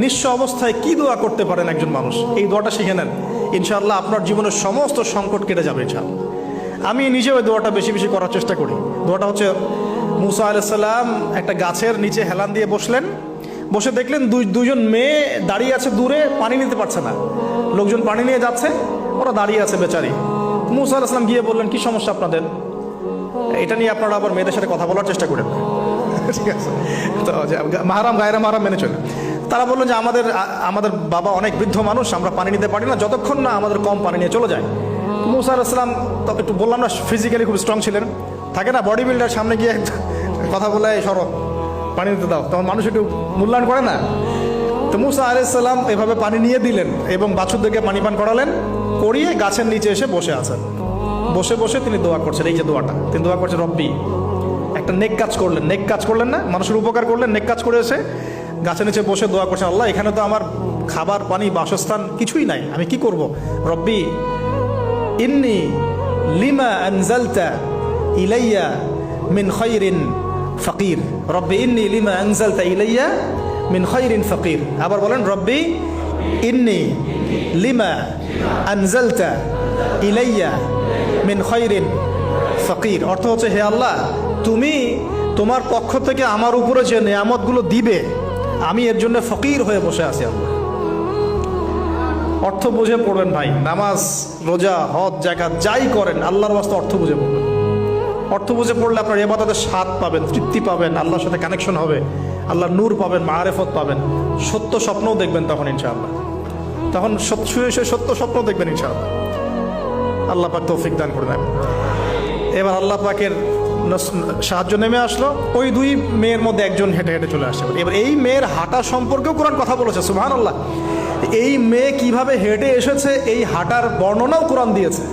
নিঃস্ব অবস্থায় কি দোয়া করতে পারেন একজন মানুষ, এই দোয়াটা শিখে নেন, ইনশাআল্লাহ আপনার জীবনের সমস্ত সংকট কেটে যাবে ইনশাআল্লাহ। আমি নিজেও এই দোয়াটা বেশি বেশি করার চেষ্টা করি। দোয়াটা হচ্ছে, মুসা আলাইহিস সালাম একটা গাছের নিচে হেলান দিয়ে বসলেন, বসে দেখলেন দুইজন মেয়ে দাঁড়িয়ে আছে দূরে, পানি নিতে পারছে না, লোকজন পানি নিয়ে যাচ্ছে, ওরা দাঁড়িয়ে আছে বেচারি। মুসা আলাইহিস সালাম গিয়ে বললেন, কি সমস্যা আপনাদের? এটা নিয়ে আপনারা আবার মেয়েদের সাথে কথা বলার চেষ্টা করেন, ঠিক আছে? তো মাহারাম গায়রা মাহারাম মেনে চলে। তারা বললেন যে আমাদের বাবা অনেক বৃদ্ধ মানুষ, আমরা পানি নিতে পারি না যতক্ষণ না আমাদের কম পানি নিয়ে চলে যায়। মুসা আলাইহিস সালাম তো একটু বললাম না, ফিজিক্যালি খুব স্ট্রং ছিলেন, থাকে না বডি বিল্ডার, সামনে গিয়ে কথা বলে সরো পানি নিতে দাও, তখন মানুষ একটু মূল্যায়ন করে না। তো মুসা আলাইহিস সালাম এভাবে পানি নিয়ে দিলেন এবং বাছুরদেরকে পানি পান করালেন, করিয়ে গাছের নিচে এসে বসে আছেন। বসে বসে তিনি দোয়া করছেন, এই যে দোয়াটা তিনি দোয়া করছেন, রব্বি, একটা নেক কাজ করলেন, নেক কাজ করলেন না, মানুষের উপকার করলেন, নেক কাজ করে এসে গাছের নিচে বসে দোয়া করছেন, আল্লাহ এখানে তো আমার খাবার পানি বাসস্থান কিছুই নাই, আমি কি করব? রব্বি ইন্নি লিমা আনজালতা ইলাইয়া মিন খায়রিন ফাকির, রব্বি ইন্নি লিমা আনজালতা ইলাইয়া মিন খায়রিন ফাকির। আবার বলেন, রব্বি ইন্নি লিমা আনজালতা ইলাইয়া মিন খায়রিন ফাকির। অর্থ হচ্ছে, হে আল্লাহ, তুমি তোমার পক্ষ থেকে আমার উপরে যে নেয়ামতগুলো দিবে, আমি এর জন্য ফকির হয়ে বসে আছি। আল্লাহ অর্থ বুঝে পড়বেন ভাই, নামাজ রোজা হজ জাকাত যাই করেন আল্লাহর ওয়াস্তে অর্থ বুঝে পড়বেন। অর্থ বুঝে পড়লে আপনার ইবাদতের স্বাদ পাবেন, তৃপ্তি পাবেন, আল্লাহর সাথে কানেকশন হবে, আল্লাহর নূর পাবেন, মাআরিফত পাবেন, সত্য স্বপ্নও দেখবেন তখন ইনশাআল্লাহ। তখন সত্য স্বপ্ন দেখবেন ইনশাআল্লাহ। আল্লাহ পাক তৌফিক দান করে দেন। এবার আল্লাহ পাকের সাহায্য নেমে আসলো, ওই দুই মেয়ের মধ্যে একজন হেঁটে হেঁটে চলে আসে। এবার এই মেয়ের হাঁটা সম্পর্কেও কোরআন কথা বলেছে, সুবহানাল্লাহ। এই মেয়ে কিভাবে হেঁটে এসেছে, এই হাঁটার বর্ণনাও কোরআন দিয়েছে।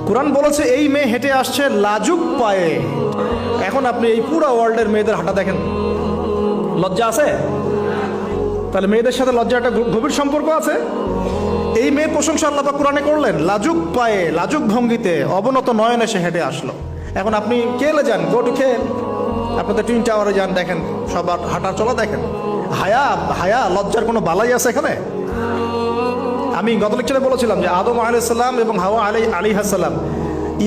কোরআন বলেছে এই মেয়ে হেঁটে আসছে লাজুক পায়ে। এখন আপনি এই পুরো ওয়ার্ল্ডের মেয়েদের হাঁটা দেখেন, লজ্জা আছে? তাহলে মেয়েদের সাথে লজ্জার একটা গভীর সম্পর্ক আছে। এই মেয়ে প্রশংসা আল্লাহ পাক কোরআনে করলেন, লাজুক পায়ে লাজুক ভঙ্গিতে অবনত নয়নে সে হেঁটে আসলো। এখন আপনি কেলে যান, গো টু খেল, আপনাদের টুইন টাওয়ারে যান, দেখেন সবার হাঁটার চলা দেখেন। হায়া লজ্জার কোনো বালাই আছে এখানে? আমি গত লেকচারে বলেছিলাম যে আদম আলাইহিস সালাম এবং হাওয়া আলাইহিস সালাম,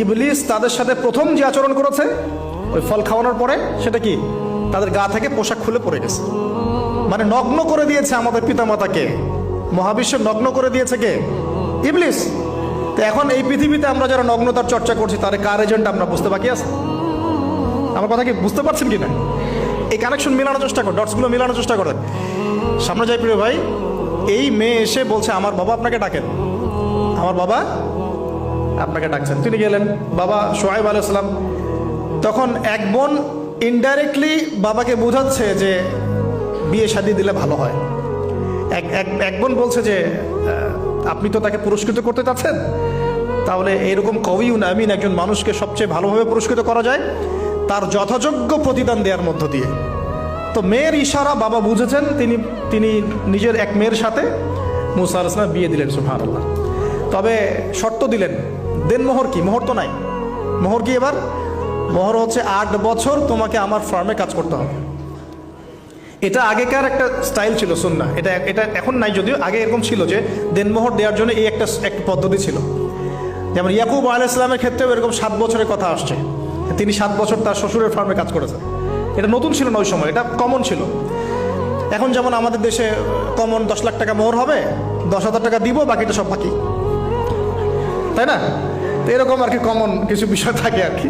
ইবলিস তাদের সাথে প্রথম যে আচরণ করেছে ওই ফল খাওয়ানোর পরে, সেটা কি? তাদের গা থেকে পোশাক খুলে পড়ে গেছে, মানে নগ্ন করে দিয়েছে আমাদের পিতামাতাকে, মহাবিশ্ব নগ্ন করে দিয়েছে কে? ইবলিস। তো এখন এই পৃথিবীতে আমরা যারা নগ্নতার চর্চা করছি, তার কার এজেন্ট আমরা বুঝতে বাকি আছে? আমার কথা কি বুঝতে পারছেন কি না? এই কানেকশন মেলানোর চেষ্টা করেন, ডটসগুলো মেলানোর চেষ্টা করেন। সামনে যাই প্রিয় ভাই, এই মেয়ে এসে বলছে, আমার বাবা আপনাকে ডাকেন, আমার বাবা আপনাকে ডাকছেন। তিনি গেলেন, বাবা শুআয়ব আলাইহিস সালাম। তখন এক বোন ইনডাইরেক্টলি বাবাকে বোঝাচ্ছে যে বিয়ে শাদী দিলে ভালো হয়। এক বোন বলছে যে আপনি তো তাকে পুরস্কৃত করতে চাচ্ছেন, তাহলে এরকম কওয়িউন আমিন একজন মানুষকে সবচেয়ে ভালোভাবে পুরস্কৃত করা যায় তার যথাযোগ্য প্রতিদান দেওয়ার মধ্য দিয়ে। তো মেয়ের ইশারা বাবা বুঝেছেন, তিনি নিজের এক মেয়ের সাথে মুসা আলাইহিস সালাম বিয়ে দিলেন, সুবহানাল্লাহ। তবে শর্ত দিলেন, দেনমোহর কি? মোহর তো নাই। মোহর কি? এবার মোহর হচ্ছে 8 বছর তোমাকে আমার ফার্মে কাজ করতে হবে। এটা আগেকার একটা স্টাইল ছিল, সুন্নাহ। এটা এখন নাই যদিও, আগে এরকম ছিল যে দেনমোহর দেওয়ার জন্য এই একটা পদ্ধতি ছিল। যেমন ইয়াকুব আলাইহিস সালামের ক্ষেত্রেও এরকম 7 বছরের কথা আসছে, তিনি 7 বছর তার শ্বশুরের ফার্মে কাজ করেছেন। এটা নতুন ছিল না ওই সময়, এটা কমন ছিল। এখন যেমন আমাদের দেশে কমন 10 লাখ টাকা মোহর হবে, 10,000 টাকা দিব, বাকিটা সব বাকি, তাই না? তো এরকম আর কি কমন কিছু বিষয় থাকে আর কি।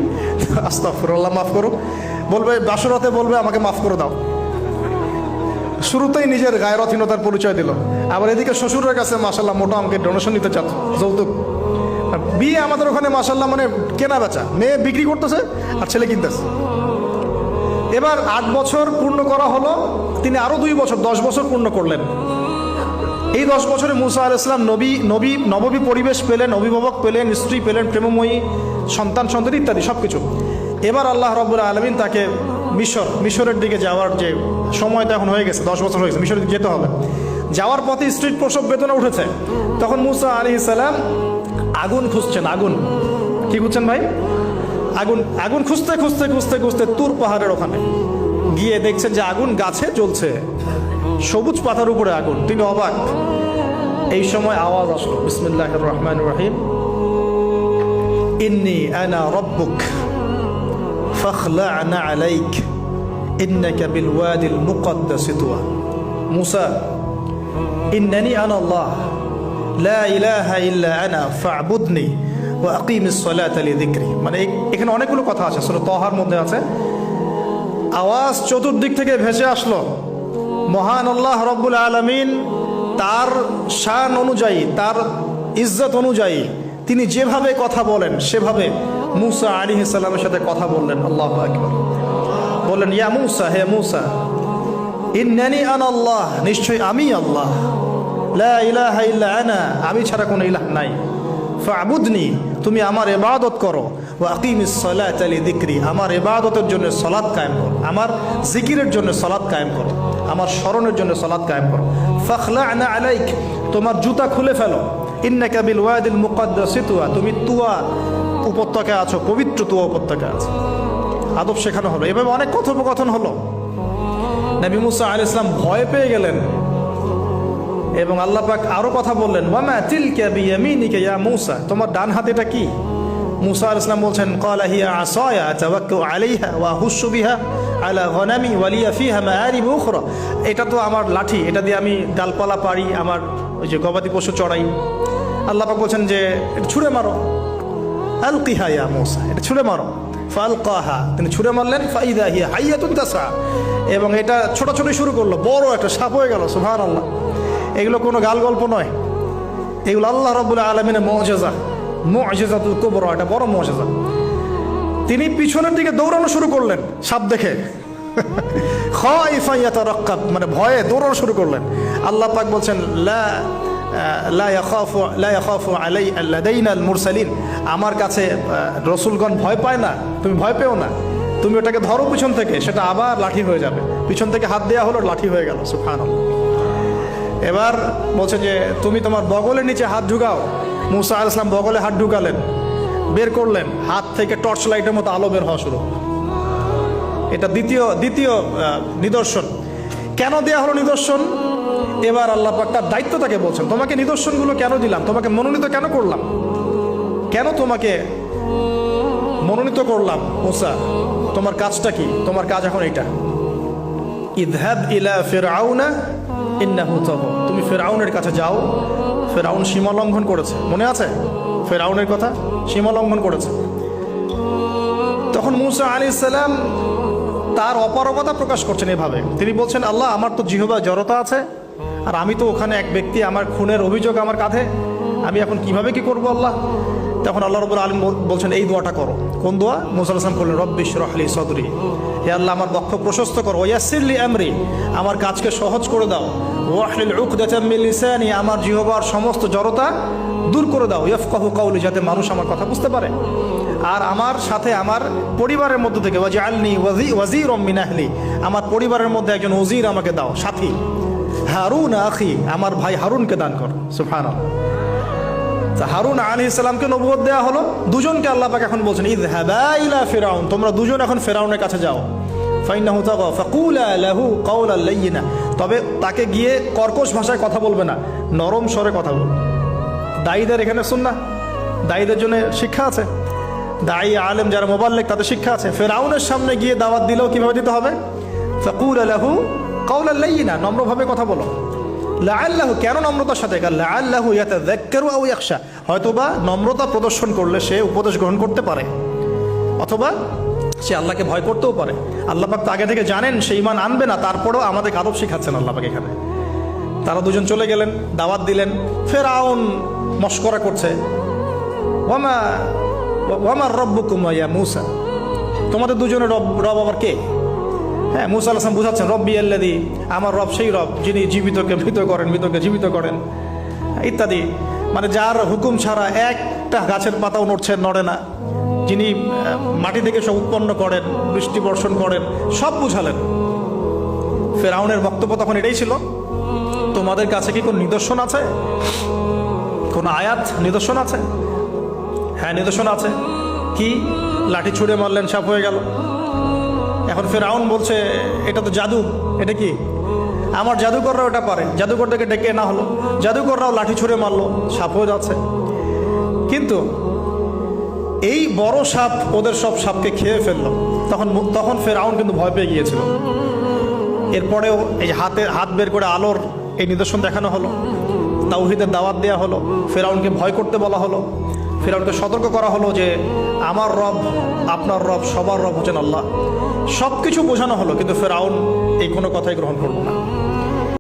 আস্তাগফিরুল্লাহ, মাফ করো। বলবে বাসরাতে, বলবে আমাকে মাফ করে দাও। শুরুতেই নিজের গায়রথহীনতার পরিচয় দিল। আবার এদিকে শ্বশুরের কাছে মাশাল্লাহ মোটা অঙ্কের ডোনেশন নিতে চাচ্ছে, যৌতুক। বিয়ে আমাদের ওখানে মাশাল্লাহ মানে কেনা বেচা, মেয়ে বিক্রি করতেছে আর ছেলে কিনতেছে। এবার 8 বছর পূর্ণ করা হলো, তিনি আরো 2 বছর 10 বছর পূর্ণ করলেন। এই 10 বছরে মুসা আলাইহিস সালাম নববী পরিবেশ পেলেন, অভিভাবক পেলেন, স্ত্রী পেলেন, প্রেমময়ী সন্তান ইত্যাদি সবকিছু। এবার আল্লাহ রাব্বুল আলামিন তাকে মিশরের দিকে যাওয়ার যে সময়টা এখন হয়ে গেছে, 10 বছর হয়ে গেছে, মিশরের দিকে যেতে হবে। যাওয়ার পথে স্ত্রীর প্রসব বেদনা উঠেছে। তখন মুসা আলাইহিস সালাম আগুন খুঁজছেন। আগুন কি খুঁজছেন ভাই? আগুন খুঁজতে খুঁজতে তুর পাহাড়ের ওখানে গিয়ে দেখছেন যে আগুন গাছে জ্বলছে, সবুজ পাতার উপরে আগুন, তিনি অবাক। এই সময় আওয়াজ আসলো, বিসমিল্লাহির রহমানির রহিম, ইন্নী আনা রব্বুক ফাখলা'না আলাইক ইন্নাকা বিল ওয়াদিল মুকদ্দাস তুয়া। মুসা, ইন্নানি আনা আল্লাহ লা ইলাহা ইল্লা আনা ফা'বুদনি ওয়া আকিমিস সালাতা লিযিকরি। মানে এখানে অনেকগুলো কথা আছে, সূরা তাহার মধ্যে আছে। আওয়াজ চতুর্দিক থেকে ভেসে আসলো, মহান আল্লাহ রব্বুল আলামিন তার শান অনুযায়ী, তার ইজ্জত অনুযায়ী তিনি যেভাবে কথা বলেন সেভাবে মুসা আলাইহিস সালামের সাথে কথা বললেন। আল্লাহু আকবার। বললেন, ইয়া মুসা, হে মুসা, ইন্নানি আনা আল্লাহ, নিশ্চয় আমি আল্লাহ, লা ইলাহা ইল্লা আনা, আমি ছাড়া কোনো ইলাহ নাই, ফা'বুদনি, তুমি আমার ইবাদত করো, ওয়া আকিমিস সালাতা লিযিকরি, আমার ইবাদতের জন্য সালাত কায়েম করো, আমার জিকিরের জন্য সালাত কায়েম করো, আমার স্মরণের জন্য সালাত কায়েম করো। ফাখলা'না আলাইক, তোমার জুতা খুলে ফেলো, ইন্নাকা বিল ওয়াদিল মুকদ্দাস তুয়া, তুমি তুয়া উপত্যকায় আছো, পবিত্র তুয়া উপত্যকায় আছো। আদব শেখানো হলো। এভাবে অনেক কথোপকথন হলো। নবী মুসা আলাইহিস সালাম ভয় পেয়ে গেলেন এবং আল্লাহ পাক আরো কথা বললেন, ওয়ামা তিলকা বিয়ামিনিকা ইয়া মুসা, তোমার ডান হাতে এটা কি? মুসা আলাইহিস সালাম বলছেন, ক্বালা হিয়া আসায়া আতাওয়াক্কাউ আলাইহা ওয়া আহুশু বিহা আলা গনামি ওয়া লিয়া ফিহা মাআরিব উখরা, এটা তো আমার লাঠি, এটা দিয়ে আমি ডালপালা পারি, আমার ওই যে গবাদি পশু চড়াই। আল্লাহ পাক বলছেন যে ছুঁড়ে মারো, আলকিহা ইয়া মুসা, এটা ছুঁড়ে মারো। ফালকাহা, তিনি ছুঁড়ে মারলেন, ফাইদা হিয়া হাইয়াতুন তাসা, এবং এটা ছোটাছুটি শুরু করলো, বড় একটা সাপ হয়ে গেল। সুবহানাল্লাহ। এগুলো কোনো গাল গল্প নয়, এগুলো আল্লাহ রাব্বুল আলামিনের মুআজিজা, মুআজিজাতুল কুবরা, এটা বড় মুআজিজা। তিনি পিছনের দিকে দৌড়ানো শুরু করলেন সাপ দেখে, খাইফা ইয়াতারাক্কাব, মানে ভয়ে দৌড়ানো শুরু করলেন। আল্লাহ পাক বলছেন, লা ইয়াখাফু লাদাইনাল মুরসালিন, আমার কাছে রসুলগণ ভয় পায় না, তুমি ভয় পেও না, তুমি ওটাকে ধরো পিছন থেকে, সেটা আবার লাঠি হয়ে যাবে। পিছন থেকে হাত দেওয়া হলো, লাঠি হয়ে গেল। সুবহানাল্লাহ। এবার বলছে যে তুমি তোমার বগলের নিচে হাত ঢুকাও। মুসা আলাইহিস সালাম বগলে হাত ঢুকালেন, বের করলেন, হাত থেকে টর্চ লাইটের মতো আলো বের হওয়া শুরু। এটা দ্বিতীয় নিদর্শন। কেন দেয়া হলো নিদর্শন? এবার আল্লাহ পাক তার দায়িত্ব তাকে বলছেন, তোমাকে নিদর্শনগুলো কেন দিলাম, তোমাকে মনোনীত কেন করলাম, কেন তোমাকে মনোনীত করলাম মুসা, তোমার কাজটা কি? তোমার কাজ এখন এইটা, ইযহাব ইলা ফিরআউনা ইন্নাহু তাগা, তুমি ফিরআউনের কাছে যাও। ফিরআউন সীমা লঙ্ঘন করেছে, মনে আছে ফিরআউনের কথা? সীমা লঙ্ঘন করেছে। তখন মুসা আলাইহিস সালাম তার অপারগতা প্রকাশ করছেন এভাবে, তিনি বলছেন, আল্লাহ, আমার তো জিহ্বায় জড়তা আছে, আর আমি তো ওখানে এক ব্যক্তি, আমার খুনের অভিযোগ আমার কাঁধে, আমি এখন কিভাবে কি করবো আল্লাহ? তখন আল্লাহ রাব্বুল আলামিন বলছেন, এই দোয়াটা করো। কোন দোয়া? মুসা আলাইহিস সালাম বললেন, রব্বি ইশরাহ লি সাদরি, হে আল্লাহ, আমার বক্ষ প্রশস্ত করো, ওয়াসসির লি আমরি, আমার কাজকে সহজ করে দাও, ওয়াহলিল উকদাতাম মিন লিসানি, আমার জিহ্বার সমস্ত জড়তা দূর করে দাও, ইয়াফকাহু কাওলি, যাতে মানুষ আমার কথা বুঝতে পারে। আর আমার সাথে আমার পরিবারের মধ্য থেকে ওয়াজআলনি ওয়াজিরাম মিন আহলি, আমার পরিবারের মধ্যে একজন ওজির আমাকে দাও, সাথী। হারুন আখি, আমার ভাই হারুনকে দান কর। সুবহানাল্লাহ। হারুন আলাইহিস সালামকে নবুয়ত দেওয়া হলো, দুজনকে আল্লাহ পাক এখন বলছেন, ইযহাবা ইলা ফিরআউন, তোমরা দুজন এখন ফিরআউনের কাছে যাও। ফাইন্নাহু তাগা ফাকুলা লাহু কাওলান লাইয়িনা, তবে তাকে গিয়ে কর্কশ ভাষায় কথা বলবে না, নরম স্বরে কথা বলবে। দায়ীদের এখানে সুন্নাহ, দায়ীদের জন্য শিক্ষা আছে, দায়ী আলেম যারা মুবাল্লিগ তাদের শিক্ষা আছে। ফিরআউনের সামনে গিয়ে দাওয়াত দিলেও কিভাবে দিতে হবে? ফাকুলা লাহু কাওলান লাইয়িনা, নম্রভাবে কথা বলো। লাআল্লাহু, কেন নম্রতার সাথে? লাআল্লাহু ইয়াতাযাক্কারু আও ইয়াখশা, হয়তোবা নম্রতা প্রদর্শন করলে সে উপদেশ গ্রহণ করতে পারে, অথবা সে আল্লাহকে ভয় করতেও পারে। আল্লাহ পাক তো আগে থেকে জানেন সে ঈমান আনবে না, তারপরেও আমাদের আদব শিখাচ্ছেন আল্লাহ পাক এখানে। তারা দুজন চলে গেলেন, দাওয়াত দিলেন। ফিরআউন মশকরা করছে, ওয়ামা রব্বুকুম ইয়া মুসা, তোমাদের দুজনের রব আবার কে? হ্যাঁ, মুসা আলাইহিস সালাম বুঝাচ্ছেন, রব্বি আল্লাযী, আমার রব সেই রব যিনি জীবিতকে মৃত করেন, মৃতকে জীবিত করেন, ইত্যাদি। মানে যার হুকুম ছাড়া একটা গাছের পাতাও নড়ে না, যিনি মাটি থেকে সব উৎপন্ন করেন, বৃষ্টি বর্ষণ করেন, সব বুঝালেন। ফিরআউনের বক্তব্য তখন এটাই ছিল, তোমাদের কাছে কি কোন নিদর্শন আছে, কোন আয়াত নিদর্শন আছে? হ্যাঁ, নিদর্শন আছে। কি? লাঠি ছুঁড়ে মারলেন, সাপ হয়ে গেল। এখন ফিরআউন বলছে, এটা তো জাদু, এটা কি? আমার জাদুকররা ওটা পারে, জাদুকরটাকে ডেকে না হলো, জাদুকররাও লাঠি ছুঁড়ে মারলো, সাপও যাচ্ছে। কিন্তু এই বড় সাপ ওদের সব সাপকে খেয়ে ফেললো। তখন ফেরাউন কিন্তু ভয় পেয়ে গিয়েছিল। এরপরেও এই যে হাত বের করে আলোর এই নিদর্শন দেখানো হলো, তাওহীদের দাওয়াত দেওয়া হলো, ফেরাউনকে ভয় করতে বলা হলো, ফেরাউনকে সতর্ক করা হলো যে আমার রব, আপনার রব, সবার রব হচ্ছেন আল্লাহ। সব কিছু বোঝানো হলো, কিন্তু ফেরাউন এই কোনো কথাই গ্রহণ করলো না।